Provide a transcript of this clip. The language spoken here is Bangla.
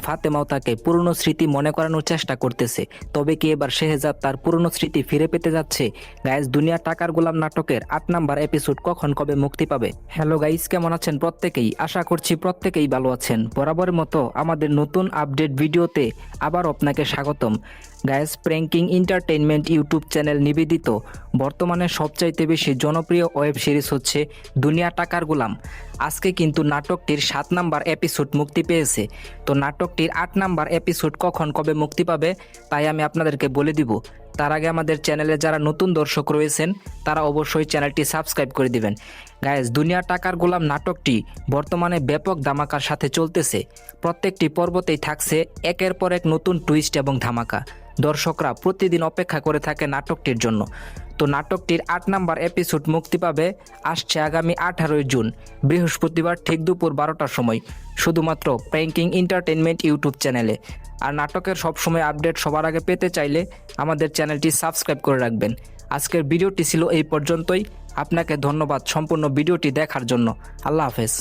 ফাতেমাও তাকে পুরনো স্মৃতি মনে করানোর চেষ্টা করতেছে। তবে কি এবার শেহজাদ তার পুরনো স্মৃতি ফিরে পেতে যাচ্ছে? গাইস, দুনিয়া টাকার গোলাম নাটকের ৮ নাম্বার এপিসোড কখন কবে মুক্তি পাবে? হ্যালো গাইস, কেমন আছেন প্রত্যেকেই? আশা করছি প্রত্যেকেই ভালো আছেন। বরাবরের মতো আমাদের নতুন আপডেট ভিডিওতে আবার আপনাকে স্বাগতম। Guys, pranking entertainment YouTube channel নিবেদিত বর্তমানে সবচাইতে বেশি জনপ্রিয় ওয়েব সিরিজ হচ্ছে দুনিয়া টাকার গোলাম। আজকে কিন্তু নাটকটির ৭ নাম্বার এপিসোড মুক্তি পেয়েছে। তো নাটকটির ৮ নাম্বার এপিসোড কখন কবে মুক্তি পাবে তাই আমি আপনাদেরকে বলে দিব। তার আগে আমাদের চ্যানেলে যারা নতুন দর্শক রয়েছেন তারা অবশ্যই চ্যানেলটি সাবস্ক্রাইব করে দিবেন। গাইস, দুনিয়া টাকার গোলাম নাটকটি বর্তমানে ব্যাপক ধামাকার সাথে চলতেছে। প্রত্যেকটি পর্বতেই থাকছে একের পর এক নতুন টুইস্ট এবং ধামাকা। দর্শকরা প্রতিদিন অপেক্ষা করে থাকে নাটকটির জন্য। তো নাটকটির ৮ নাম্বার এপিসোড মুক্তি পাবে আসছে আগামী 18 জুন বৃহস্পতিবার ঠিক দুপুর 12টার সময়, শুধুমাত্র প্র্যাঙ্কিং এন্টারটেইনমেন্ট ইউটিউব চ্যানেলে। আর নাটকের সবসময় আপডেট সবার আগে পেতে চাইলে আমাদের চ্যানেলটি সাবস্ক্রাইব করে রাখবেন। আজকের ভিডিওটি ছিল এই পর্যন্তই। আপনাকে ধন্যবাদ সম্পূর্ণ ভিডিওটি দেখার জন্য। আল্লাহ হাফেজ।